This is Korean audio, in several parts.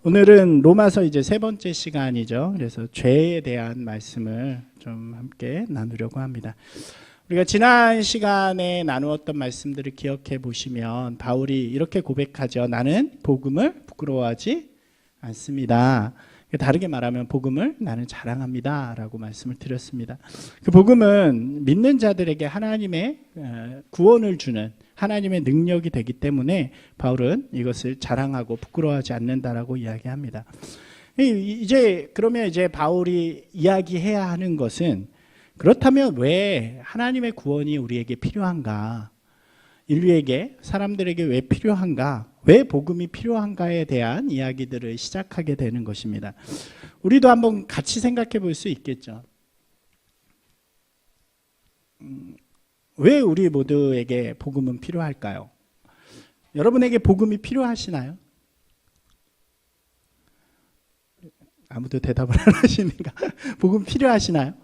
오늘은 로마서 이제 세 번째 시간이죠. 그래서 죄에 대한 말씀을 좀 함께 나누려고 합니다. 우리가 지난 시간에 나누었던 말씀들을 기억해 보시면 바울이 이렇게 고백하죠. 나는 복음을 부끄러워하지 않습니다. 다르게 말하면 복음을 나는 자랑합니다 라고 말씀을 드렸습니다. 그 복음은 믿는 자들에게 하나님의 구원을 주는 하나님의 능력이 되기 때문에 바울은 이것을 자랑하고 부끄러워하지 않는다라고 이야기합니다. 그러면 이제 바울이 이야기해야 하는 것은, 그렇다면 왜 하나님의 구원이 우리에게 필요한가? 인류에게, 사람들에게 왜 필요한가? 왜 복음이 필요한가에 대한 이야기들을 시작하게 되는 것입니다. 우리도 한번 같이 생각해 볼 수 있겠죠. 왜 우리 모두에게 복음은 필요할까요? 여러분에게 복음이 필요하시나요? 아무도 대답을 안 하시니까 복음 필요하시나요?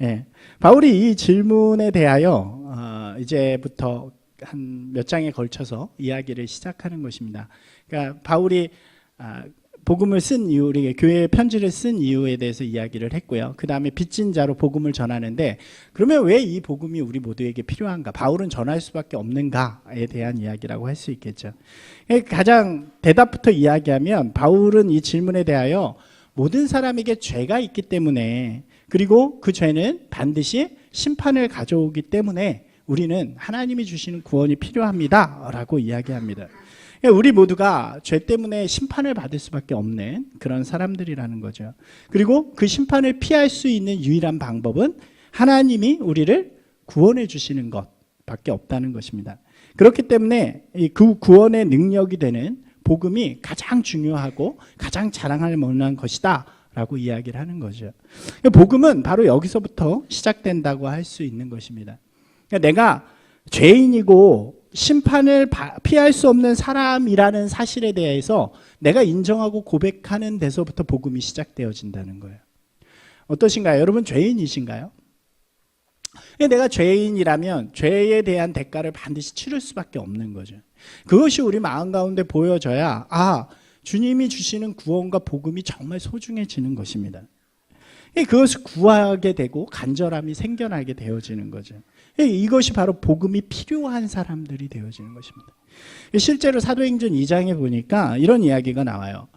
예. 바울이 이 질문에 대하여 이제부터 한 몇 장에 걸쳐서 이야기를 시작하는 것입니다. 그러니까 바울이 복음을 쓴 이유, 우리 교회에 편지를 쓴 이유에 대해서 이야기를 했고요. 그 다음에 빚진 자로 복음을 전하는데, 그러면 왜 이 복음이 우리 모두에게 필요한가? 바울은 전할 수밖에 없는가에 대한 이야기라고 할 수 있겠죠. 가장 대답부터 이야기하면, 바울은 이 질문에 대하여 모든 사람에게 죄가 있기 때문에, 그리고 그 죄는 반드시 심판을 가져오기 때문에 우리는 하나님이 주시는 구원이 필요합니다 라고 이야기합니다. 우리 모두가 죄 때문에 심판을 받을 수밖에 없는 그런 사람들이라는 거죠. 그리고 그 심판을 피할 수 있는 유일한 방법은 하나님이 우리를 구원해 주시는 것밖에 없다는 것입니다. 그렇기 때문에 그 구원의 능력이 되는 복음이 가장 중요하고 가장 자랑할 만한 것이다 라고 이야기를 하는 거죠. 복음은 바로 여기서부터 시작된다고 할 수 있는 것입니다. 내가 죄인이고 심판을 피할 수 없는 사람이라는 사실에 대해서 내가 인정하고 고백하는 데서부터 복음이 시작되어진다는 거예요. 어떠신가요? 여러분 죄인이신가요? 내가 죄인이라면 죄에 대한 대가를 반드시 치를 수밖에 없는 거죠. 그것이 우리 마음 가운데 보여져야 주님이 주시는 구원과 복음이 정말 소중해지는 것입니다. 그것을 구하게 되고 간절함이 생겨나게 되어지는 거죠. 이것이 바로 복음이 필요한 사람들이 되어지는 것입니다. 실제로 사도행전 2장에 보니까 이런 이야기가 나와요.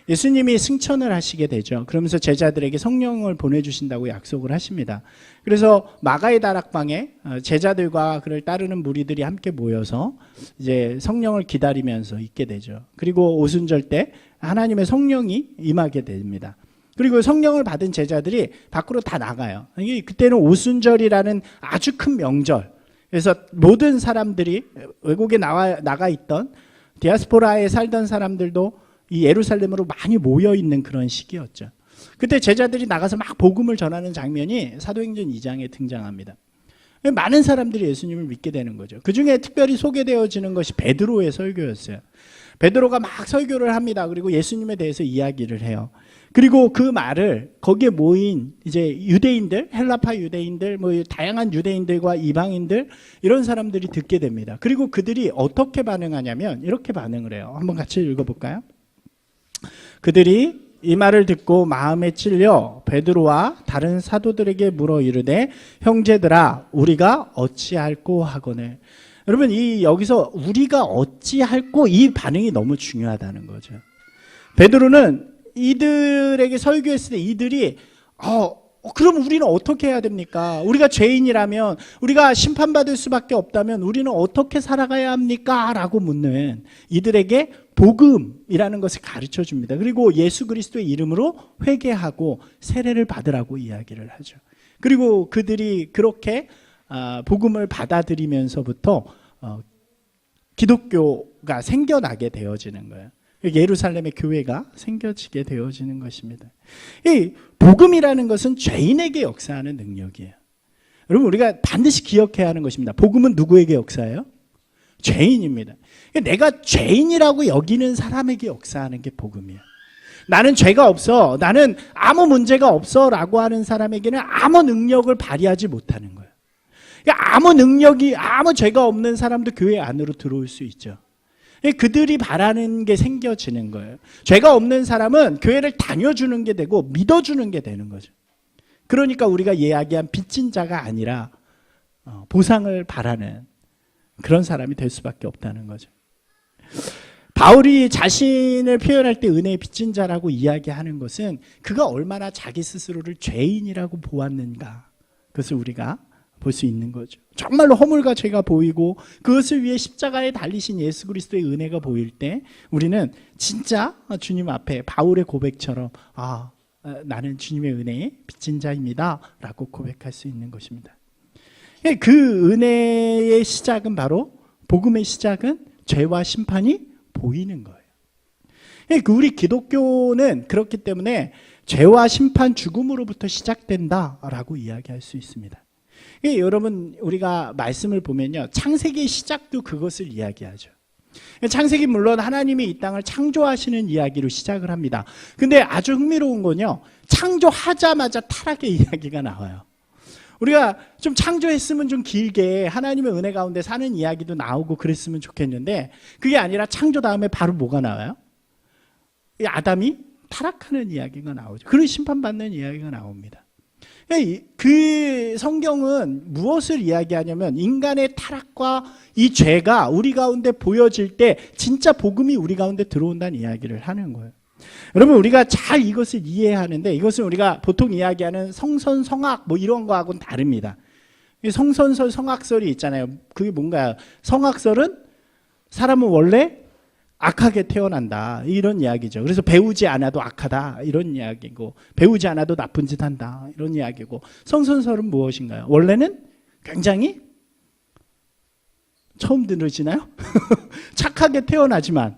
예수님이 승천을 하시게 되죠. 그러면서 제자들에게 성령을 보내주신다고 약속을 하십니다. 그래서 마가의 다락방에 제자들과 그를 따르는 무리들이 함께 모여서 이제 성령을 기다리면서 있게 되죠. 그리고 오순절 때 하나님의 성령이 임하게 됩니다. 그리고 성령을 받은 제자들이 밖으로 다 나가요. 그때는 오순절이라는 아주 큰 명절. 그래서 모든 사람들이 외국에 나가 있던 디아스포라에 살던 사람들도 이 예루살렘으로 많이 모여 있는 그런 시기였죠. 그때 제자들이 나가서 막 복음을 전하는 장면이 사도행전 2장에 등장합니다. 많은 사람들이 예수님을 믿게 되는 거죠. 그 중에 특별히 소개되어지는 것이 베드로의 설교였어요. 베드로가 막 설교를 합니다. 그리고 예수님에 대해서 이야기를 해요. 그리고 그 말을 거기에 모인 이제 유대인들, 헬라파 유대인들, 다양한 유대인들과 이방인들 이런 사람들이 듣게 됩니다. 그리고 그들이 어떻게 반응하냐면 이렇게 반응을 해요. 한번 같이 읽어볼까요? 그들이 이 말을 듣고 마음에 찔려 베드로와 다른 사도들에게 물어 이르되 형제들아 우리가 어찌할꼬 하거늘. 여러분 여기서 우리가 어찌할꼬 이 반응이 너무 중요하다는 거죠. 베드로는 이들에게 설교했을 때 이들이 그럼 우리는 어떻게 해야 됩니까? 우리가 죄인이라면, 우리가 심판받을 수밖에 없다면 우리는 어떻게 살아가야 합니까? 라고 묻는 이들에게 복음이라는 것을 가르쳐 줍니다. 그리고 예수 그리스도의 이름으로 회개하고 세례를 받으라고 이야기를 하죠. 그리고 그들이 그렇게 복음을 받아들이면서부터 기독교가 생겨나게 되어지는 거예요. 예루살렘의 교회가 생겨지게 되어지는 것입니다. 이 복음이라는 것은 죄인에게 역사하는 능력이에요. 여러분 우리가 반드시 기억해야 하는 것입니다. 복음은 누구에게 역사해요? 죄인입니다. 내가 죄인이라고 여기는 사람에게 역사하는 게 복음이에요. 나는 죄가 없어, 나는 아무 문제가 없어 라고 하는 사람에게는 아무 능력을 발휘하지 못하는 거예요. 아무 능력이, 아무 죄가 없는 사람도 교회 안으로 들어올 수 있죠. 그들이 바라는 게 생겨지는 거예요. 죄가 없는 사람은 교회를 다녀주는 게 되고 믿어주는 게 되는 거죠. 그러니까 우리가 이야기한 빚진 자가 아니라 보상을 바라는 그런 사람이 될 수밖에 없다는 거죠. 바울이 자신을 표현할 때 은혜의 빚진 자라고 이야기하는 것은 그가 얼마나 자기 스스로를 죄인이라고 보았는가, 그것을 우리가 볼 수 있는 거죠. 정말로 허물과 죄가 보이고 그것을 위해 십자가에 달리신 예수 그리스도의 은혜가 보일 때 우리는 진짜 주님 앞에 바울의 고백처럼 나는 주님의 은혜에 빚진 자입니다 라고 고백할 수 있는 것입니다. 그 은혜의 시작은 바로, 복음의 시작은 죄와 심판이 보이는 거예요. 우리 기독교는 그렇기 때문에 죄와 심판, 죽음으로부터 시작된다라고 이야기할 수 있습니다. 여러분, 우리가 말씀을 보면요, 창세기의 시작도 그것을 이야기하죠. 창세기 물론 하나님이 이 땅을 창조하시는 이야기로 시작을 합니다. 근데 아주 흥미로운 건요, 창조하자마자 타락의 이야기가 나와요. 우리가 좀 창조했으면 좀 길게 하나님의 은혜 가운데 사는 이야기도 나오고 그랬으면 좋겠는데, 그게 아니라 창조 다음에 바로 뭐가 나와요? 아담이 타락하는 이야기가 나오죠. 그런 심판받는 이야기가 나옵니다. 그 성경은 무엇을 이야기하냐면, 인간의 타락과 이 죄가 우리 가운데 보여질 때 진짜 복음이 우리 가운데 들어온다는 이야기를 하는 거예요. 여러분, 우리가 잘 이것을 이해하는데, 이것은 우리가 보통 이야기하는 성선성악 뭐 이런 거하고는 다릅니다. 성선설, 성악설이 있잖아요. 그게 뭔가요? 성악설은 사람은 원래 악하게 태어난다, 이런 이야기죠. 그래서 배우지 않아도 악하다, 이런 이야기고, 배우지 않아도 나쁜 짓 한다, 이런 이야기고, 성선설은 무엇인가요? 원래는 굉장히, 처음 들으시나요? 착하게 태어나지만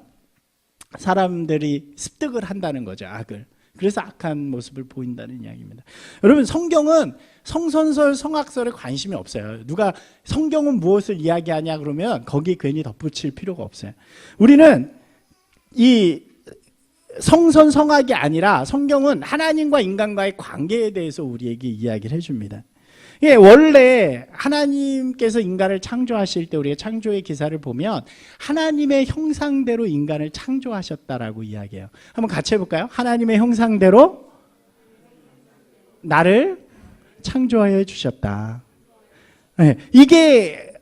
사람들이 습득을 한다는 거죠, 악을. 그래서 악한 모습을 보인다는 이야기입니다. 여러분, 성경은 성선설, 성악설에 관심이 없어요. 누가 성경은 무엇을 이야기하냐 그러면 거기에 괜히 덧붙일 필요가 없어요. 우리는 이 성선, 성악이 아니라 성경은 하나님과 인간과의 관계에 대해서 우리에게 이야기를 해줍니다. 원래 하나님께서 인간을 창조하실 때 우리가 창조의 기사를 보면 하나님의 형상대로 인간을 창조하셨다라고 이야기해요. 한번 같이 해볼까요? 하나님의 형상대로 나를 창조하여 주셨다. 이게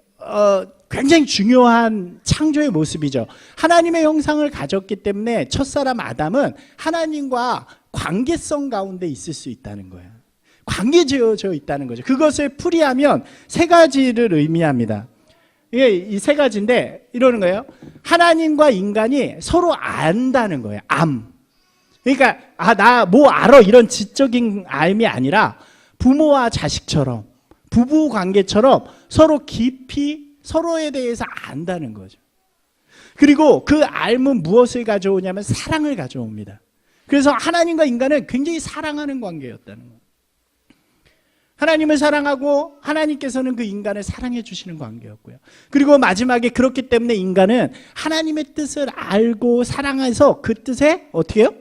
굉장히 중요한 창조의 모습이죠. 하나님의 형상을 가졌기 때문에 첫사람 아담은 하나님과 관계성 가운데 있을 수 있다는 거예요. 관계되어져 있다는 거죠. 그것을 풀이하면 세 가지를 의미합니다. 이게 이 세 가지인데 이러는 거예요. 하나님과 인간이 서로 안다는 거예요. 그러니까 나 뭐 알아, 이런 지적인 알미 아니라 부모와 자식처럼, 부부 관계처럼 서로 깊이 서로에 대해서 안다는 거죠. 그리고 그 알은 무엇을 가져오냐면 사랑을 가져옵니다. 그래서 하나님과 인간은 굉장히 사랑하는 관계였다는 거예요. 하나님을 사랑하고 하나님께서는 그 인간을 사랑해 주시는 관계였고요. 그리고 마지막에 그렇기 때문에 인간은 하나님의 뜻을 알고 사랑해서 그 뜻에 어떻게 해요?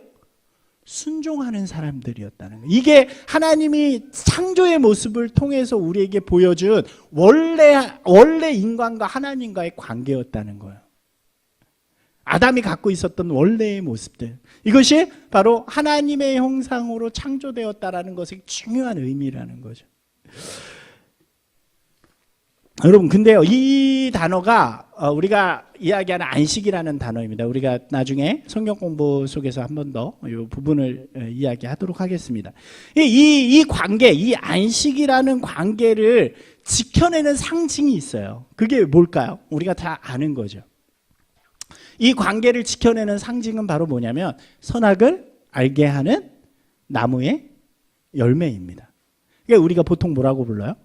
순종하는 사람들이었다는 거예요. 이게 하나님이 창조의 모습을 통해서 우리에게 보여준 원래 인간과 하나님과의 관계였다는 거예요. 아담이 갖고 있었던 원래의 모습들, 이것이 바로 하나님의 형상으로 창조되었다라는 것의 중요한 의미라는 거죠. 여러분, 근데요, 이 단어가 우리가 이야기하는 안식이라는 단어입니다. 우리가 나중에 성경 공부 속에서 한 번 더 이 부분을 이야기하도록 하겠습니다. 이 관계, 이 안식이라는 관계를 지켜내는 상징이 있어요. 그게 뭘까요? 우리가 다 아는 거죠. 이 관계를 지켜내는 상징은 바로 뭐냐면 선악을 알게 하는 나무의 열매입니다. 그러니까 우리가 보통 뭐라고 불러요?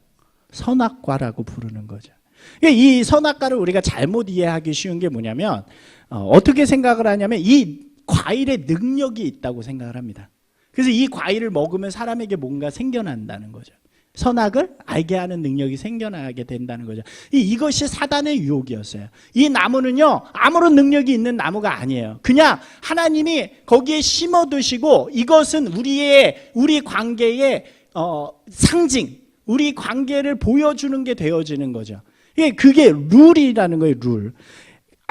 선악과라고 부르는 거죠. 이 선악과를 우리가 잘못 이해하기 쉬운 게 뭐냐면 어떻게 생각을 하냐면 이 과일에 능력이 있다고 생각을 합니다. 그래서 이 과일을 먹으면 사람에게 뭔가 생겨난다는 거죠. 선악을 알게 하는 능력이 생겨나게 된다는 거죠. 이것이 사단의 유혹이었어요. 이 나무는요, 아무런 능력이 있는 나무가 아니에요. 그냥 하나님이 거기에 심어두시고 이것은 우리 관계의 상징, 우리 관계를 보여주는 게 되어지는 거죠. 그게 룰이라는 거예요, 룰.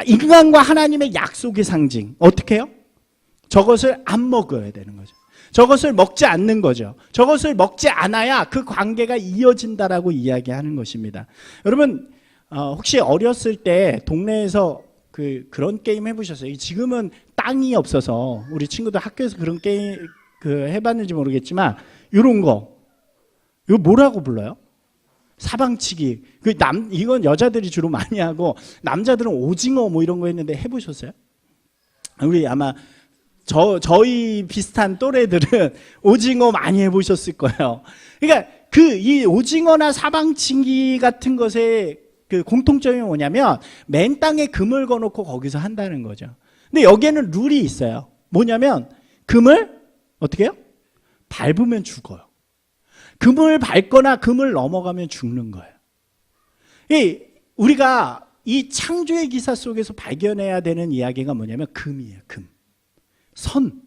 인간과 하나님의 약속의 상징. 어떻게 해요? 저것을 안 먹어야 되는 거죠. 저것을 먹지 않는 거죠. 저것을 먹지 않아야 그 관계가 이어진다라고 이야기하는 것입니다. 여러분 혹시 어렸을 때 동네에서 그런 게임 해보셨어요? 지금은 땅이 없어서 우리 친구들 학교에서 그런 게임 해봤는지 모르겠지만 이런 거 이거 뭐라고 불러요? 사방치기. 이건 여자들이 주로 많이 하고 남자들은 오징어 뭐 이런 거 했는데 해보셨어요? 우리 아마 저희 비슷한 또래들은 오징어 많이 해보셨을 거예요. 그러니까 이 오징어나 사방치기 같은 것의 그 공통점이 뭐냐면 맨 땅에 금을 거놓고 거기서 한다는 거죠. 근데 여기에는 룰이 있어요. 뭐냐면 금을 어떻게 해요? 밟으면 죽어요. 금을 밟거나 금을 넘어가면 죽는 거예요. 우리가 이 창조의 기사 속에서 발견해야 되는 이야기가 뭐냐면 금이에요. 금. 선.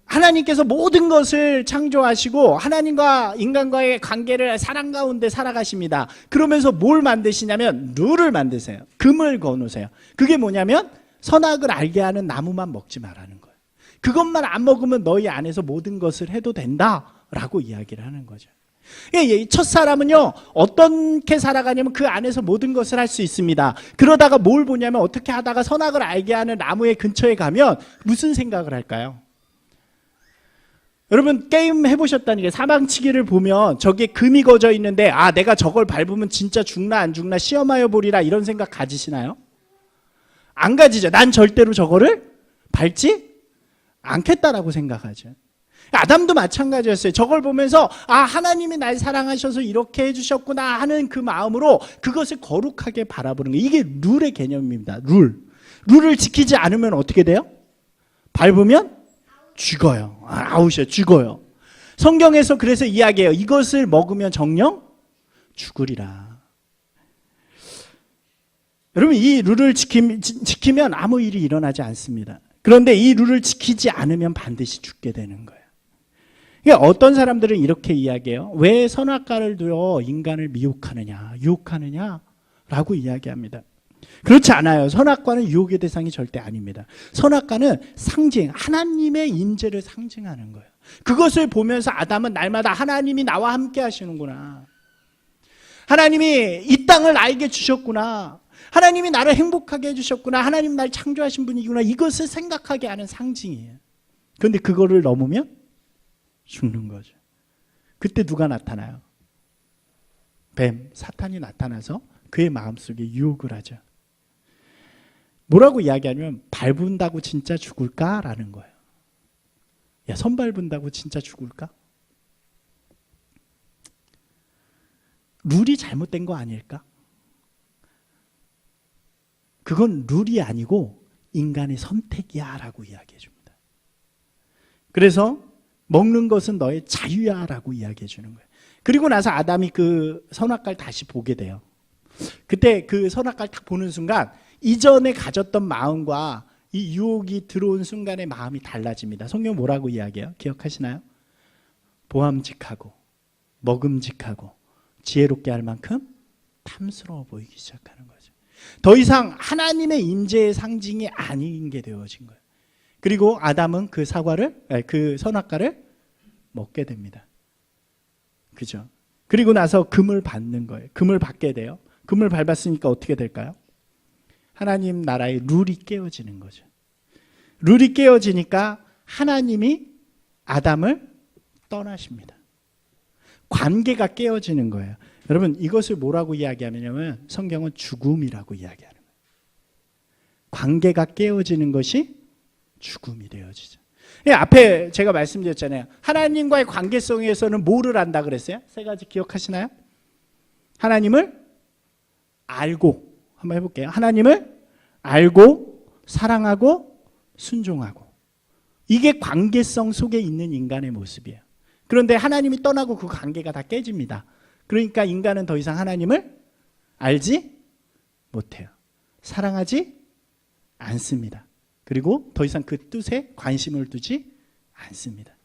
하나님께서 모든 것을 창조하시고 하나님과 인간과의 관계를 사랑 가운데 살아가십니다. 그러면서 뭘 만드시냐면 룰을 만드세요. 금을 거놓으세요. 그게 뭐냐면 선악을 알게 하는 나무만 먹지 말라는 거예요. 그것만 안 먹으면 너희 안에서 모든 것을 해도 된다라고 이야기를 하는 거죠. 이 첫사람은요 어떻게 살아가냐면 그 안에서 모든 것을 할 수 있습니다. 그러다가 뭘 보냐면 어떻게 하다가 선악을 알게 하는 나무의 근처에 가면 무슨 생각을 할까요? 여러분 게임 해보셨다니까. 사방치기를 보면 저기에 금이 거져 있는데 내가 저걸 밟으면 진짜 죽나 안 죽나 시험하여 보리라 이런 생각 가지시나요? 안 가지죠. 난 절대로 저거를 밟지 않겠다라고 생각하죠. 아담도 마찬가지였어요. 저걸 보면서 하나님이 날 사랑하셔서 이렇게 해주셨구나 하는 그 마음으로 그것을 거룩하게 바라보는 거예요. 이게 룰의 개념입니다. 룰을 지키지 않으면 어떻게 돼요? 밟으면 죽어요. 아웃이에요. 죽어요. 성경에서 그래서 이야기해요. 이것을 먹으면 정녕 죽으리라. 여러분 이 룰을 지키면 아무 일이 일어나지 않습니다. 그런데 이 룰을 지키지 않으면 반드시 죽게 되는 거예요. 그러니까 어떤 사람들은 이렇게 이야기해요. 왜 선악과를 두어 인간을 미혹하느냐, 유혹하느냐라고 이야기합니다. 그렇지 않아요. 선악과는 유혹의 대상이 절대 아닙니다. 선악과는 상징, 하나님의 인재를 상징하는 거예요. 그것을 보면서 아담은 날마다 하나님이 나와 함께 하시는구나. 하나님이 이 땅을 나에게 주셨구나. 하나님이 나를 행복하게 해주셨구나. 하나님 날 창조하신 분이구나. 이것을 생각하게 하는 상징이에요. 그런데 그거를 넘으면 죽는 거죠. 그때 누가 나타나요? 뱀, 사탄이 나타나서 그의 마음속에 유혹을 하죠. 뭐라고 이야기하냐면 밟은다고 진짜 죽을까라는 거예요. 야, 선 밟은다고 진짜 죽을까? 룰이 잘못된 거 아닐까? 그건 룰이 아니고 인간의 선택이야 라고 이야기해 줍니다. 그래서 먹는 것은 너의 자유야 라고 이야기해 주는 거예요. 그리고 나서 아담이 그 선악과를 다시 보게 돼요. 그때 그 선악과를 딱 보는 순간 이전에 가졌던 마음과 이 유혹이 들어온 순간의 마음이 달라집니다. 성경 뭐라고 이야기해요? 기억하시나요? 보암직하고 먹음직하고 지혜롭게 할 만큼 탐스러워 보이기 시작하는 거죠. 더 이상 하나님의 임재의 상징이 아닌 게 되어진 거예요. 그리고 아담은 그 선악과를 먹게 됩니다. 그죠? 그리고 나서 금을 받는 거예요. 금을 받게 돼요. 금을 밟았으니까 어떻게 될까요? 하나님 나라의 룰이 깨어지는 거죠. 룰이 깨어지니까 하나님이 아담을 떠나십니다. 관계가 깨어지는 거예요. 여러분 이것을 뭐라고 이야기하냐면 성경은 죽음이라고 이야기하는 거예요. 관계가 깨어지는 것이 죽음이 되어지죠. 앞에 제가 말씀드렸잖아요. 하나님과의 관계성에서는 뭐를 안다 그랬어요? 세 가지 기억하시나요? 하나님을 알고, 한번 해볼게요. 하나님을 알고 사랑하고 순종하고. 이게 관계성 속에 있는 인간의 모습이에요. 그런데 하나님이 떠나고 그 관계가 다 깨집니다. 그러니까 인간은 더 이상 하나님을 알지 못해요. 사랑하지 않습니다. 그리고 더 이상 그 뜻에 관심을 두지 않습니다.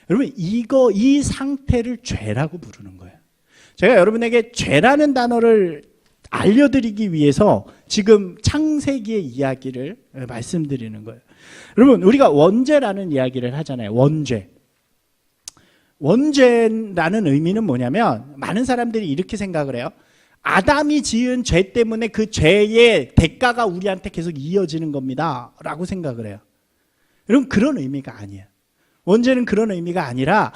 여러분 이 상태를 죄라고 부르는 거예요. 제가 여러분에게 죄라는 단어를 알려드리기 위해서 지금 창세기의 이야기를 말씀드리는 거예요. 여러분, 우리가 원죄라는 이야기를 하잖아요. 원죄라는 의미는 뭐냐면, 많은 사람들이 이렇게 생각을 해요. 아담이 지은 죄 때문에 그 죄의 대가가 우리한테 계속 이어지는 겁니다 라고 생각을 해요. 여러분, 그런 의미가 아니에요. 원죄는 그런 의미가 아니라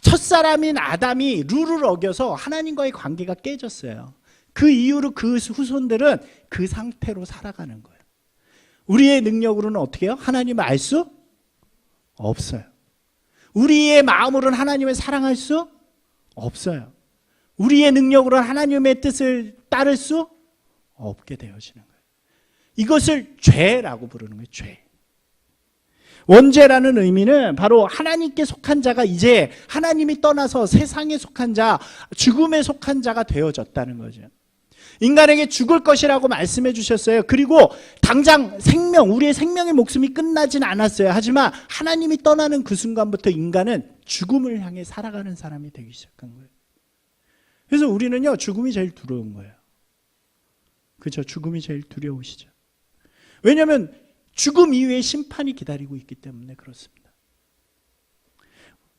첫사람인 아담이 룰을 어겨서 하나님과의 관계가 깨졌어요. 그 이후로 그 후손들은 그 상태로 살아가는 거예요. 우리의 능력으로는 어떻게 해요? 하나님을 알 수 없어요. 우리의 마음으로는 하나님을 사랑할 수 없어요. 우리의 능력으로는 하나님의 뜻을 따를 수 없게 되어지는 거예요. 이것을 죄라고 부르는 거예요. 죄. 원죄라는 의미는 바로 하나님께 속한 자가 이제 하나님이 떠나서 세상에 속한 자, 죽음에 속한 자가 되어졌다는 거죠. 인간에게 죽을 것이라고 말씀해 주셨어요. 그리고 당장 우리의 생명의 목숨이 끝나진 않았어요. 하지만 하나님이 떠나는 그 순간부터 인간은 죽음을 향해 살아가는 사람이 되기 시작한 거예요. 그래서 우리는요, 죽음이 제일 두려운 거예요. 그렇죠? 죽음이 제일 두려우시죠. 왜냐하면 죽음 이후에 심판이 기다리고 있기 때문에 그렇습니다.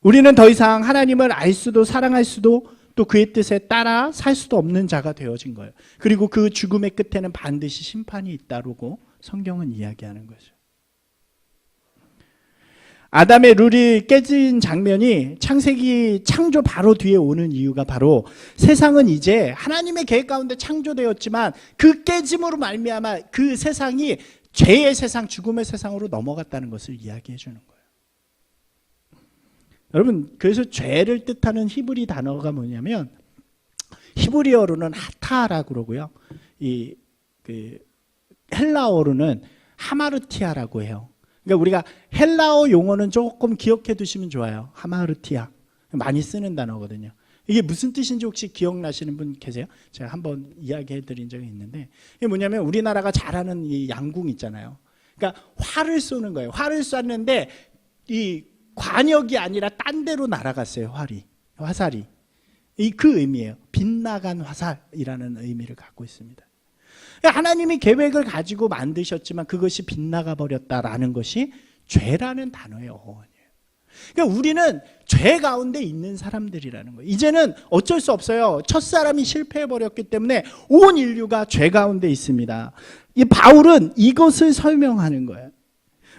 우리는 더 이상 하나님을 알 수도 사랑할 수도 또 그의 뜻에 따라 살 수도 없는 자가 되어진 거예요. 그리고 그 죽음의 끝에는 반드시 심판이 잇따르고 성경은 이야기하는 거죠. 아담의 룰이 깨진 장면이 창세기 창조 바로 뒤에 오는 이유가 바로 세상은 이제 하나님의 계획 가운데 창조되었지만 그 깨짐으로 말미암아 그 세상이 죄의 세상, 죽음의 세상으로 넘어갔다는 것을 이야기해 주는 거예요. 여러분, 그래서 죄를 뜻하는 히브리 단어가 뭐냐면 히브리어로는 하타라고 그러고요. 헬라어로는 하마르티아라고 해요. 그러니까 우리가 헬라어 용어는 조금 기억해 두시면 좋아요. 하마르티아. 많이 쓰는 단어거든요. 이게 무슨 뜻인지 혹시 기억나시는 분 계세요? 제가 한번 이야기해 드린 적이 있는데, 이게 뭐냐면 우리나라가 잘하는 이 양궁 있잖아요. 그러니까 활을 쏘는 거예요. 활을 쐈는데 이 관역이 아니라 딴 데로 날아갔어요. 화살이. 그 의미예요. 빗나간 화살이라는 의미를 갖고 있습니다. 하나님이 계획을 가지고 만드셨지만 그것이 빗나가 버렸다라는 것이 죄라는 단어의 어원이에요. 그러니까 우리는 죄 가운데 있는 사람들이라는 거예요. 이제는 어쩔 수 없어요. 첫사람이 실패해버렸기 때문에 온 인류가 죄 가운데 있습니다. 이 바울은 이것을 설명하는 거예요.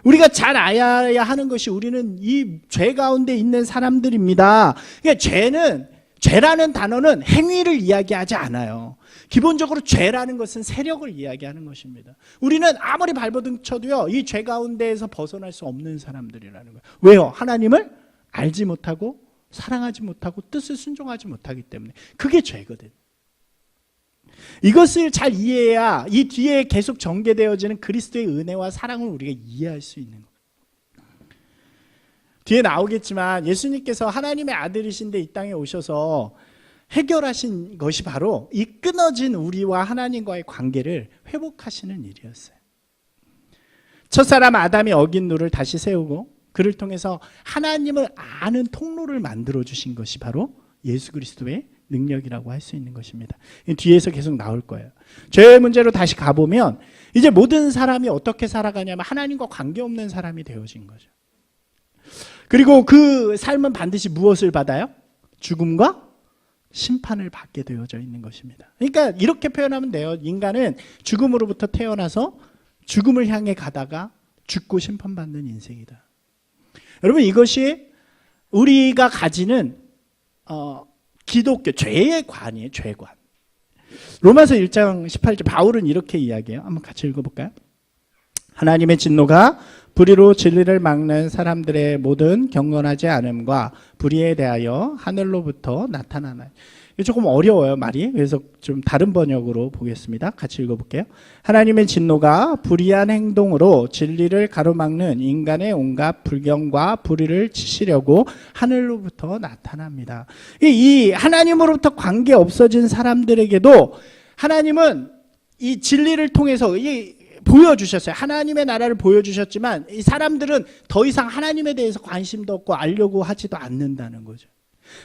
우리가 잘 알아야 하는 것이 우리는 이 죄 가운데 있는 사람들입니다. 그러니까 죄라는 단어는 행위를 이야기하지 않아요. 기본적으로 죄라는 것은 세력을 이야기하는 것입니다. 우리는 아무리 발버둥 쳐도요, 이 죄 가운데에서 벗어날 수 없는 사람들이라는 거예요. 왜요? 하나님을 알지 못하고 사랑하지 못하고 뜻을 순종하지 못하기 때문에. 그게 죄거든. 이것을 잘 이해해야 이 뒤에 계속 전개되어지는 그리스도의 은혜와 사랑을 우리가 이해할 수 있는 거예요. 뒤에 나오겠지만 예수님께서 하나님의 아들이신데 이 땅에 오셔서 해결하신 것이 바로 이 끊어진 우리와 하나님과의 관계를 회복하시는 일이었어요. 첫사람 아담이 어긴 룰을 다시 세우고 그를 통해서 하나님을 아는 통로를 만들어 주신 것이 바로 예수 그리스도의 능력이라고 할 수 있는 것입니다. 뒤에서 계속 나올 거예요. 죄의 문제로 다시 가보면 이제 모든 사람이 어떻게 살아가냐면 하나님과 관계없는 사람이 되어진 거죠. 그리고 그 삶은 반드시 무엇을 받아요? 죽음과 심판을 받게 되어져 있는 것입니다. 그러니까 이렇게 표현하면 돼요. 인간은 죽음으로부터 태어나서 죽음을 향해 가다가 죽고 심판받는 인생이다. 여러분, 이것이 우리가 가지는 기독교 죄의 관이에요. 죄관. 로마서 1장 18절 바울은 이렇게 이야기해요. 한번 같이 읽어볼까요? 하나님의 진노가 불의로 진리를 막는 사람들의 모든 경건하지 않음과 불의에 대하여 하늘로부터 나타나나니. 조금 어려워요, 말이. 그래서 좀 다른 번역으로 보겠습니다. 같이 읽어볼게요. 하나님의 진노가 불의한 행동으로 진리를 가로막는 인간의 온갖 불경과 불의를 치시려고 하늘로부터 나타납니다. 이 하나님으로부터 관계 없어진 사람들에게도 하나님은 이 진리를 통해서 보여주셨어요. 하나님의 나라를 보여주셨지만 이 사람들은 더 이상 하나님에 대해서 관심도 없고 알려고 하지도 않는다는 거죠.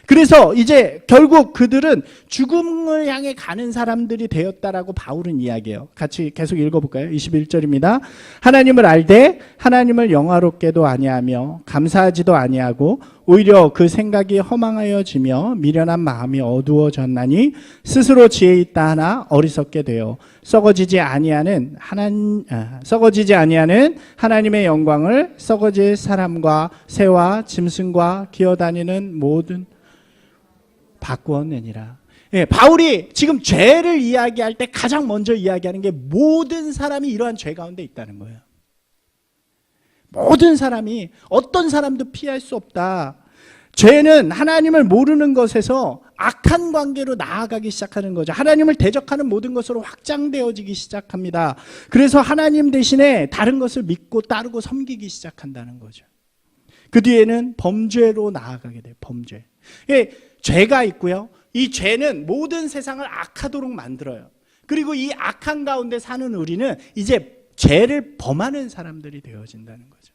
그래서 이제 결국 그들은 죽음을 향해 가는 사람들이 되었다라고 바울은 이야기해요. 같이 계속 읽어볼까요? 21절입니다. 하나님을 알되 하나님을 영화롭게도 아니하며 감사하지도 아니하고 오히려 그 생각이 허망하여지며 미련한 마음이 어두워졌나니 스스로 지혜 있다 하나 어리석게 되어 썩어지지 아니하는 하나님의 영광을 썩어질 사람과 새와 짐승과 기어다니는 모든 바꾸었느니라. 예, 바울이 지금 죄를 이야기할 때 가장 먼저 이야기하는 게 모든 사람이 이러한 죄 가운데 있다는 거예요. 모든 사람이, 어떤 사람도 피할 수 없다. 죄는 하나님을 모르는 것에서 악한 관계로 나아가기 시작하는 거죠. 하나님을 대적하는 모든 것으로 확장되어지기 시작합니다. 그래서 하나님 대신에 다른 것을 믿고 따르고 섬기기 시작한다는 거죠. 그 뒤에는 범죄로 나아가게 돼요. 범죄. 예, 죄가 있고요. 이 죄는 모든 세상을 악하도록 만들어요. 그리고 이 악한 가운데 사는 우리는 이제 죄를 범하는 사람들이 되어진다는 거죠.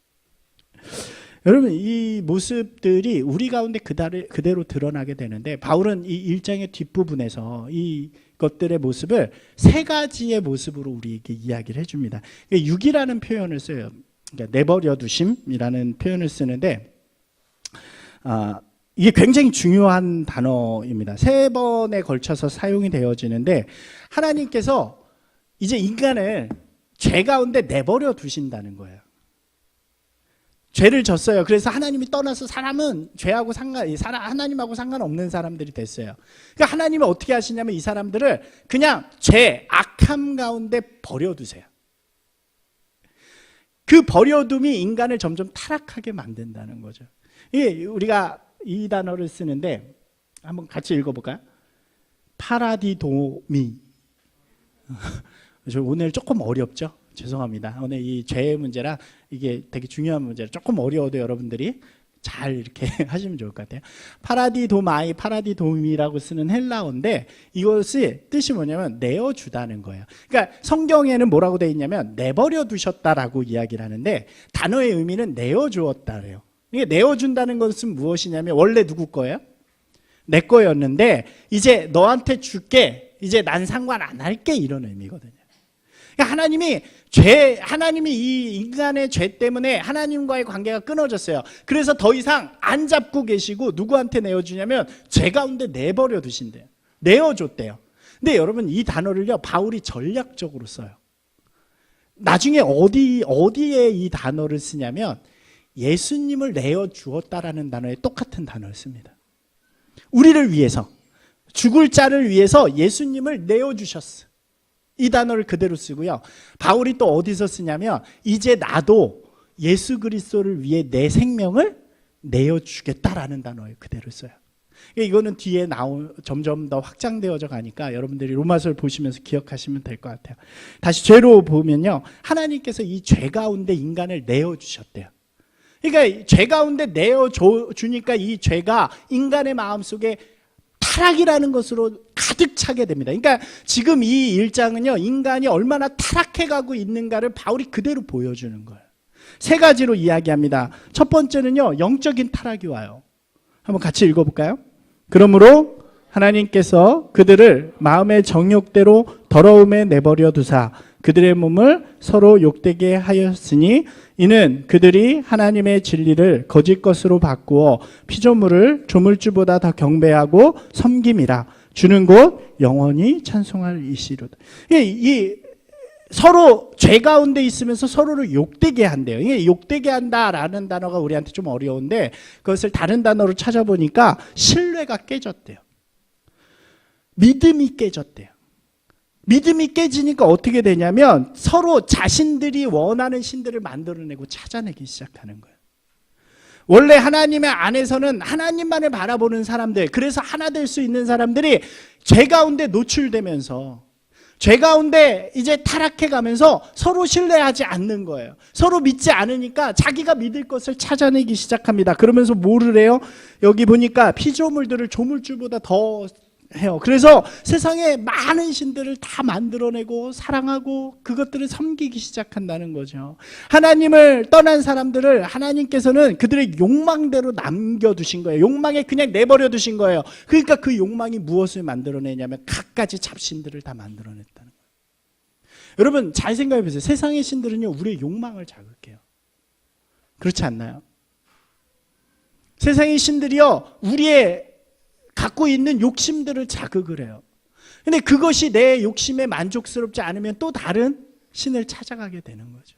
여러분, 이 모습들이 우리 가운데 그대로 드러나게 되는데, 바울은 이 1장의 뒷부분에서 이 것들의 모습을 세 가지의 모습으로 우리에게 이야기를 해줍니다. 6이라는 표현을 써요. 그러니까 내버려 두심이라는 표현을 쓰는데, 이게 굉장히 중요한 단어입니다. 3번에 걸쳐서 사용이 되어지는데, 하나님께서 이제 인간을 죄 가운데 내버려 두신다는 거예요. 죄를 졌어요. 그래서 하나님이 떠나서 사람은 죄하고 하나님하고 상관없는 사람들이 됐어요. 그러니까 하나님은 어떻게 하시냐면 이 사람들을 그냥 죄, 악함 가운데 버려두세요. 그 버려둠이 인간을 점점 타락하게 만든다는 거죠. 이게 우리가 이 단어를 쓰는데 한번 같이 읽어볼까요? 파라디도미. 오늘 조금 어렵죠? 죄송합니다. 오늘 이 죄의 문제라 이게 되게 중요한 문제라 조금 어려워도 여러분들이 잘 이렇게 하시면 좋을 것 같아요. 파라디도미라고 쓰는 헬라어인데 이것이 뜻이 뭐냐면 내어주다는 거예요. 그러니까 성경에는 뭐라고 되어 있냐면 내버려 두셨다라고 이야기를 하는데 단어의 의미는 내어주었다래요. 이게 내어준다는 것은 무엇이냐면 원래 누구 거예요? 내 거였는데 이제 너한테 줄게. 이제 난 상관 안 할게. 이런 의미거든요. 그러니까 하나님이 이 인간의 죄 때문에 하나님과의 관계가 끊어졌어요. 그래서 더 이상 안 잡고 계시고 누구한테 내어주냐면 죄 가운데 내버려 두신대요. 내어줬대요. 근데 여러분 이 단어를요 바울이 전략적으로 써요. 나중에 어디에 이 단어를 쓰냐면 예수님을 내어주었다라는 단어에 똑같은 단어를 씁니다. 우리를 위해서 죽을 자를 위해서 예수님을 내어주셨어. 이 단어를 그대로 쓰고요. 바울이 또 어디서 쓰냐면 이제 나도 예수 그리스도를 위해 내 생명을 내어주겠다라는 단어를 그대로 써요. 이거는 뒤에 점점 더 확장되어져 가니까 여러분들이 로마서를 보시면서 기억하시면 될 것 같아요. 다시 죄로 보면요. 하나님께서 이 죄 가운데 인간을 내어주셨대요. 그러니까 죄 가운데 내어주니까 이 죄가 인간의 마음속에 타락이라는 것으로 가득 차게 됩니다. 그러니까 지금 이 1장은요 인간이 얼마나 타락해가고 있는가를 바울이 그대로 보여주는 거예요. 세 가지로 이야기합니다. 첫 번째는요 영적인 타락이 와요. 한번 같이 읽어볼까요? 그러므로 하나님께서 그들을 마음의 정욕대로 더러움에 내버려 두사 그들의 몸을 서로 욕되게 하였으니 이는 그들이 하나님의 진리를 거짓 것으로 바꾸어 피조물을 조물주보다 더 경배하고 섬김이라 주는 곳 영원히 찬송할 이시로다. 이 서로 죄 가운데 있으면서 서로를 욕되게 한대요. 이게 욕되게 한다라는 단어가 우리한테 좀 어려운데 그것을 다른 단어로 찾아보니까 신뢰가 깨졌대요. 믿음이 깨졌대요. 믿음이 깨지니까 어떻게 되냐면 서로 자신들이 원하는 신들을 만들어내고 찾아내기 시작하는 거예요. 원래 하나님의 안에서는 하나님만을 바라보는 사람들, 그래서 하나 될 수 있는 사람들이 죄 가운데 노출되면서 죄 가운데 이제 타락해가면서 서로 신뢰하지 않는 거예요. 서로 믿지 않으니까 자기가 믿을 것을 찾아내기 시작합니다. 그러면서 뭐를 해요? 여기 보니까 피조물들을 조물주보다 더 해요. 그래서 세상에 많은 신들을 다 만들어내고 사랑하고 그것들을 섬기기 시작한다는 거죠. 하나님을 떠난 사람들을 하나님께서는 그들의 욕망대로 남겨두신 거예요. 욕망에 그냥 내버려 두신 거예요. 그러니까 그 욕망이 무엇을 만들어내냐면 갖가지 잡신들을 다 만들어냈다는 거예요. 여러분 잘 생각해 보세요. 세상의 신들은요 우리의 욕망을 자극해요. 그렇지 않나요? 세상의 신들이요 우리의 갖고 있는 욕심들을 자극을 해요. 근데 그것이 내 욕심에 만족스럽지 않으면 또 다른 신을 찾아가게 되는 거죠.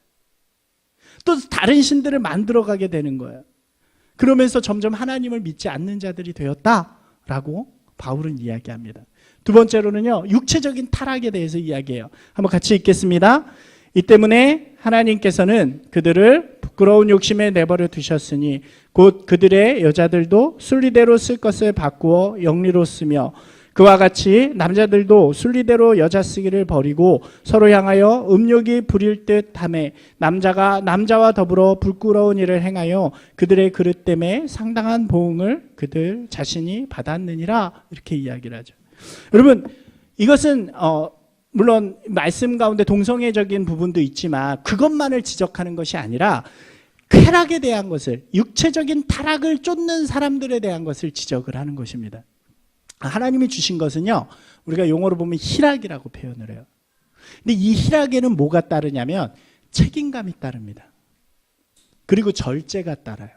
또 다른 신들을 만들어가게 되는 거예요. 그러면서 점점 하나님을 믿지 않는 자들이 되었다라고 바울은 이야기합니다. 두 번째로는요 육체적인 타락에 대해서 이야기해요. 한번 같이 읽겠습니다. 이 때문에 하나님께서는 그들을 부끄러운 욕심에 내버려 두셨으니 곧 그들의 여자들도 순리대로 쓸 것을 바꾸어 영리로 쓰며 그와 같이 남자들도 순리대로 여자 쓰기를 버리고 서로 향하여 음욕이 부릴 듯하매 남자가 남자와 더불어 부끄러운 일을 행하여 그들의 그릇 때문에 상당한 보응을 그들 자신이 받았느니라 이렇게 이야기를 하죠. 여러분 이것은 물론 말씀 가운데 동성애적인 부분도 있지만 그것만을 지적하는 것이 아니라 쾌락에 대한 것을 육체적인 타락을 쫓는 사람들에 대한 것을 지적을 하는 것입니다. 하나님이 주신 것은요 우리가 용어로 보면 희락이라고 표현을 해요. 근데 이 희락에는 뭐가 따르냐면 책임감이 따릅니다. 그리고 절제가 따라요.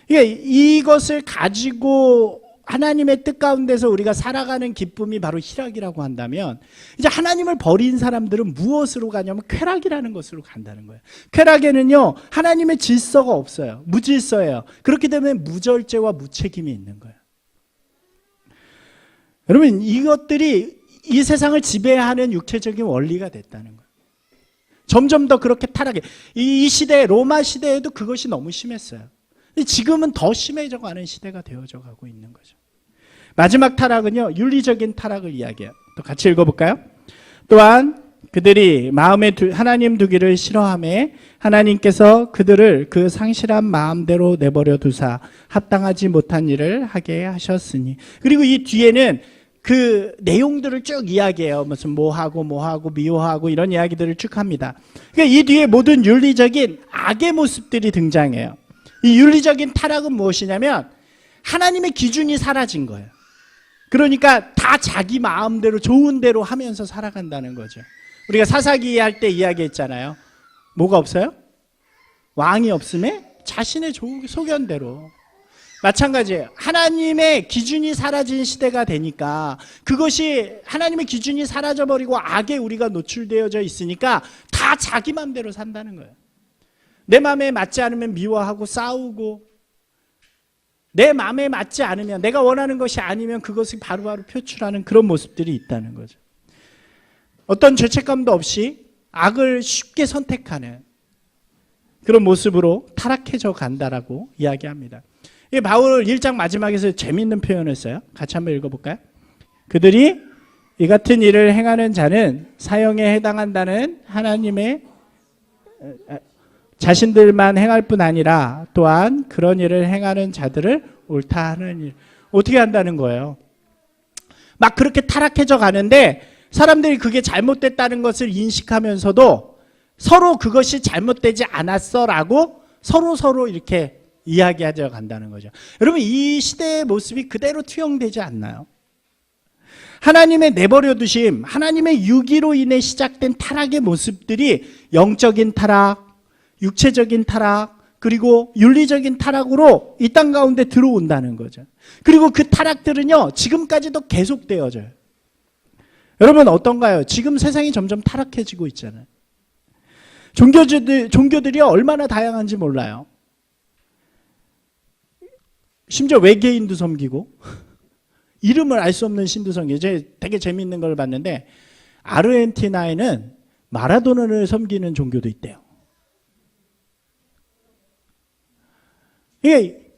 그러니까 이것을 가지고 하나님의 뜻 가운데서 우리가 살아가는 기쁨이 바로 희락이라고 한다면 이제 하나님을 버린 사람들은 무엇으로 가냐면 쾌락이라는 것으로 간다는 거예요. 쾌락에는요 하나님의 질서가 없어요. 무질서예요. 그렇기 때문에 무절제와 무책임이 있는 거예요. 여러분 이것들이 이 세상을 지배하는 육체적인 원리가 됐다는 거예요. 점점 더 그렇게 타락해. 이 시대 로마 시대에도 그것이 너무 심했어요. 지금은 더 심해져 가는 시대가 되어져 가고 있는 거죠. 마지막 타락은요 윤리적인 타락을 이야기해요. 또 같이 읽어볼까요? 또한 그들이 마음에 하나님 두기를 싫어하며 하나님께서 그들을 그 상실한 마음대로 내버려 두사 합당하지 못한 일을 하게 하셨으니. 그리고 이 뒤에는 그 내용들을 쭉 이야기해요. 무슨 뭐하고 미워하고 이런 이야기들을 쭉 합니다. 그러니까 이 뒤에 모든 윤리적인 악의 모습들이 등장해요. 이 윤리적인 타락은 무엇이냐면 하나님의 기준이 사라진 거예요. 그러니까 다 자기 마음대로 좋은 대로 하면서 살아간다는 거죠. 우리가 사사기 할 때 이야기했잖아요. 뭐가 없어요? 왕이 없음에 자신의 소견대로. 마찬가지예요. 하나님의 기준이 사라진 시대가 되니까 그것이 하나님의 기준이 사라져버리고 악에 우리가 노출되어져 있으니까 다 자기 마음대로 산다는 거예요. 내 마음에 맞지 않으면 미워하고 싸우고 내 마음에 맞지 않으면 내가 원하는 것이 아니면 그것을 바로바로 표출하는 그런 모습들이 있다는 거죠. 어떤 죄책감도 없이 악을 쉽게 선택하는 그런 모습으로 타락해져 간다라고 이야기합니다. 이 바울 1장 마지막에서 재미있는 표현을 써요. 같이 한번 읽어볼까요? 그들이 이 같은 일을 행하는 자는 사형에 해당한다는 하나님의 자신들만 행할 뿐 아니라 또한 그런 일을 행하는 자들을 옳다 하는 일. 어떻게 한다는 거예요? 막 그렇게 타락해져 가는데 사람들이 그게 잘못됐다는 것을 인식하면서도 서로 그것이 잘못되지 않았어라고 서로 이렇게 이야기하져 간다는 거죠. 여러분 이 시대의 모습이 그대로 투영되지 않나요? 하나님의 내버려 두심, 하나님의 유기로 인해 시작된 타락의 모습들이 영적인 타락, 육체적인 타락, 그리고 윤리적인 타락으로 이 땅 가운데 들어온다는 거죠. 그리고 그 타락들은요 지금까지도 계속되어져요. 여러분 어떤가요? 지금 세상이 점점 타락해지고 있잖아요. 종교들이 얼마나 다양한지 몰라요. 심지어 외계인도 섬기고 이름을 알 수 없는 신도 섬기고. 제가 되게 재미있는 걸 봤는데 아르헨티나에는 마라도나를 섬기는 종교도 있대요. 이게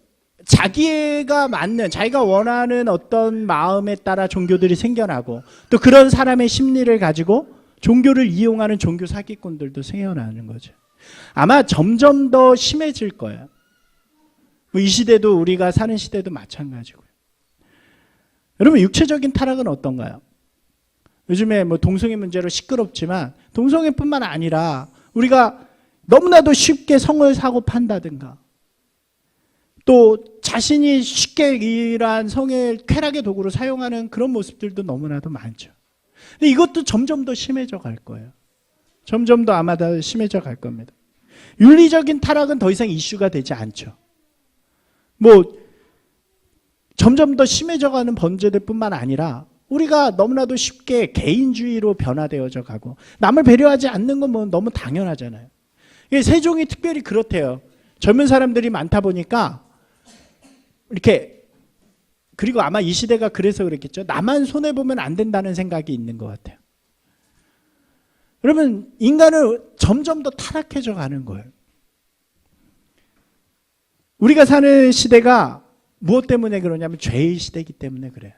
자기가 맞는, 자기가 원하는 어떤 마음에 따라 종교들이 생겨나고 또 그런 사람의 심리를 가지고 종교를 이용하는 종교 사기꾼들도 생겨나는 거죠. 아마 점점 더 심해질 거예요. 이 시대도 우리가 사는 시대도 마찬가지고요. 여러분, 육체적인 타락은 어떤가요? 요즘에 뭐 동성애 문제로 시끄럽지만 동성애뿐만 아니라 우리가 너무나도 쉽게 성을 사고 판다든가 또 자신이 쉽게 이러한 성의 쾌락의 도구로 사용하는 그런 모습들도 너무나도 많죠. 근데 이것도 점점 더 심해져 갈 거예요. 점점 더 아마 더 심해져 갈 겁니다. 윤리적인 타락은 더 이상 이슈가 되지 않죠. 뭐 점점 더 심해져 가는 범죄들뿐만 아니라 우리가 너무나도 쉽게 개인주의로 변화되어져 가고 남을 배려하지 않는 건 뭐 너무 당연하잖아요. 세종이 특별히 그렇대요. 젊은 사람들이 많다 보니까 이렇게, 그리고 아마 이 시대가 그래서 그랬겠죠. 나만 손해보면 안 된다는 생각이 있는 것 같아요. 그러면 인간은 점점 더 타락해져 가는 거예요. 우리가 사는 시대가 무엇 때문에 그러냐면 죄의 시대이기 때문에 그래요.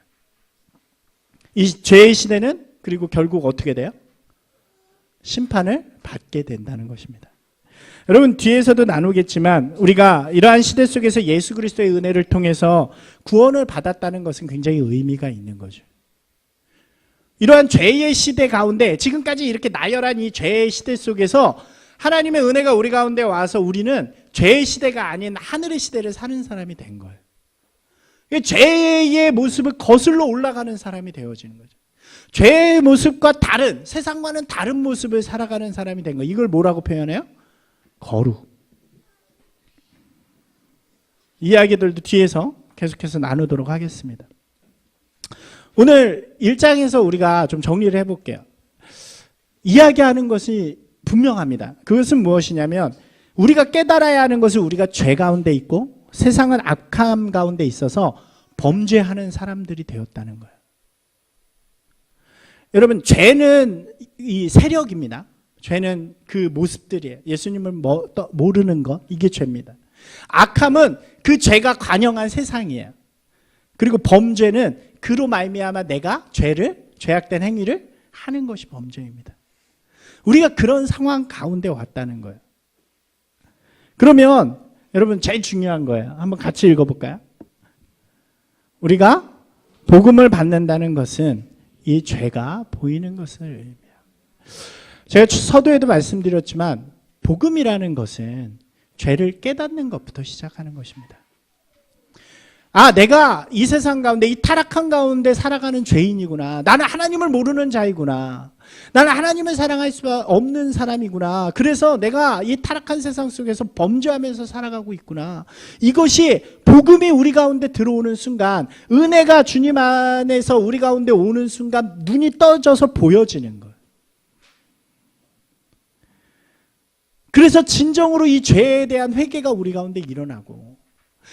이 죄의 시대는 그리고 결국 어떻게 돼요? 심판을 받게 된다는 것입니다. 여러분, 뒤에서도 나누겠지만 우리가 이러한 시대 속에서 예수 그리스도의 은혜를 통해서 구원을 받았다는 것은 굉장히 의미가 있는 거죠. 이러한 죄의 시대 가운데 지금까지 이렇게 나열한 이 죄의 시대 속에서 하나님의 은혜가 우리 가운데 와서 우리는 죄의 시대가 아닌 하늘의 시대를 사는 사람이 된 거예요. 죄의 모습을 거슬러 올라가는 사람이 되어지는 거죠. 죄의 모습과 다른, 세상과는 다른 모습을 살아가는 사람이 된 거예요. 이걸 뭐라고 표현해요? 거룩. 이야기들도 뒤에서 계속해서 나누도록 하겠습니다. 오늘 1장에서 우리가 좀 정리를 해볼게요. 이야기하는 것이 분명합니다. 그것은 무엇이냐면 우리가 깨달아야 하는 것은 우리가 죄 가운데 있고 세상은 악함 가운데 있어서 범죄하는 사람들이 되었다는 거예요. 여러분, 죄는 이 세력입니다. 죄는 그 모습들이에요. 예수님을 모르는 것, 이게 죄입니다. 악함은 그 죄가 관영한 세상이에요. 그리고 범죄는 그로 말미암아 내가 죄악된 행위를 하는 것이 범죄입니다. 우리가 그런 상황 가운데 왔다는 거예요. 그러면 여러분, 제일 중요한 거예요. 한번 같이 읽어볼까요? 우리가 복음을 받는다는 것은 이 죄가 보이는 것을 의미해요. 제가 서두에도 말씀드렸지만 복음이라는 것은 죄를 깨닫는 것부터 시작하는 것입니다. 아, 내가 이 세상 가운데, 이 타락한 가운데 살아가는 죄인이구나. 나는 하나님을 모르는 자이구나. 나는 하나님을 사랑할 수 없는 사람이구나. 그래서 내가 이 타락한 세상 속에서 범죄하면서 살아가고 있구나. 이것이 복음이 우리 가운데 들어오는 순간, 은혜가 주님 안에서 우리 가운데 오는 순간 눈이 떠져서 보여지는 거예요. 그래서 진정으로 이 죄에 대한 회개가 우리 가운데 일어나고,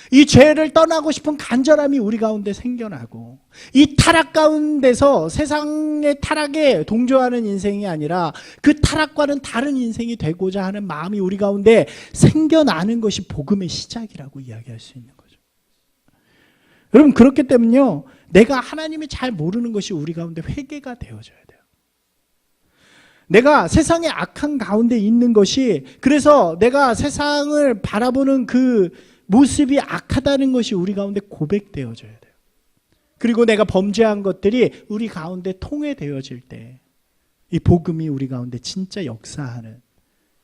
이 죄를 떠나고 싶은 간절함이 우리 가운데 생겨나고, 이 타락 가운데서 세상의 타락에 동조하는 인생이 아니라 그 타락과는 다른 인생이 되고자 하는 마음이 우리 가운데 생겨나는 것이 복음의 시작이라고 이야기할 수 있는 거죠. 여러분, 그렇기 때문에요, 내가 하나님을 잘 모르는 것이 우리 가운데 회개가 되어져야 돼요. 내가 세상의 악한 가운데 있는 것이, 그래서 내가 세상을 바라보는 그 모습이 악하다는 것이 우리 가운데 고백되어져야 돼요. 그리고 내가 범죄한 것들이 우리 가운데 통회되어질 때 이 복음이 우리 가운데 진짜 역사하는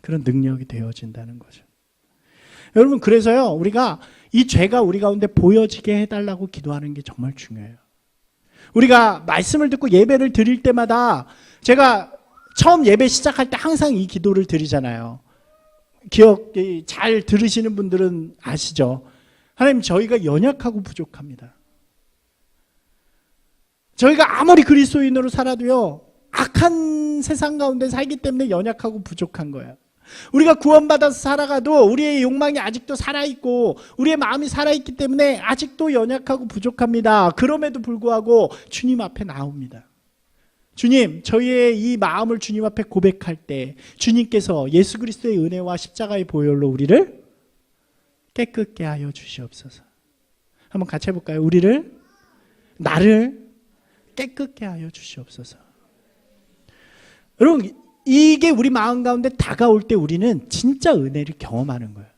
그런 능력이 되어진다는 거죠. 여러분, 그래서요, 우리가 이 죄가 우리 가운데 보여지게 해달라고 기도하는 게 정말 중요해요. 우리가 말씀을 듣고 예배를 드릴 때마다, 제가 처음 예배 시작할 때 항상 이 기도를 드리잖아요. 기억이 잘 들으시는 분들은 아시죠? 하나님, 저희가 연약하고 부족합니다. 저희가 아무리 그리스도인으로 살아도요, 악한 세상 가운데 살기 때문에 연약하고 부족한 거예요. 우리가 구원받아서 살아가도 우리의 욕망이 아직도 살아있고 우리의 마음이 살아있기 때문에 아직도 연약하고 부족합니다. 그럼에도 불구하고 주님 앞에 나옵니다. 주님, 저희의 이 마음을 주님 앞에 고백할 때 주님께서 예수 그리스도의 은혜와 십자가의 보혈로 우리를 깨끗게 하여 주시옵소서. 한번 같이 해볼까요? 나를 깨끗게 하여 주시옵소서. 여러분, 이게 우리 마음 가운데 다가올 때 우리는 진짜 은혜를 경험하는 거예요.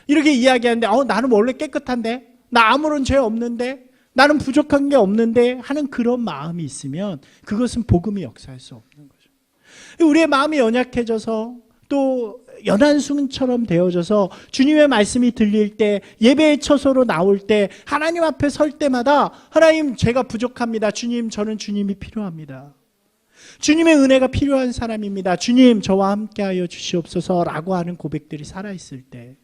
이렇게 이야기하는데, 나는 원래 깨끗한데, 나 아무런 죄 없는데, 나는 부족한 게 없는데 하는 그런 마음이 있으면 그것은 복음이 역사할 수 없는 거죠. 우리의 마음이 연약해져서 또 연한순처럼 되어져서 주님의 말씀이 들릴 때, 예배의 처소로 나올 때, 하나님 앞에 설 때마다 하나님, 제가 부족합니다. 주님, 저는 주님이 필요합니다. 주님의 은혜가 필요한 사람입니다. 주님, 저와 함께하여 주시옵소서라고 하는 고백들이 살아있을 때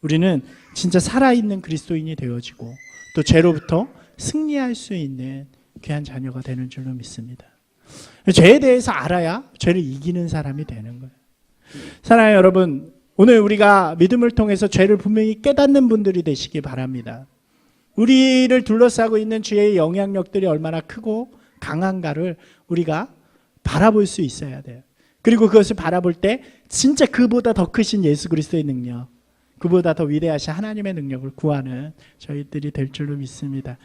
우리는 진짜 살아있는 그리스도인이 되어지고 또 죄로부터 승리할 수 있는 귀한 자녀가 되는 줄로 믿습니다. 죄에 대해서 알아야 죄를 이기는 사람이 되는 거예요. 사랑하는 여러분, 오늘 우리가 믿음을 통해서 죄를 분명히 깨닫는 분들이 되시기 바랍니다. 우리를 둘러싸고 있는 죄의 영향력들이 얼마나 크고 강한가를 우리가 바라볼 수 있어야 돼요. 그리고 그것을 바라볼 때 진짜 그보다 더 크신 예수 그리스도의 능력, 그보다 더 위대하신 하나님의 능력을 구하는 저희들이 될 줄로 믿습니다.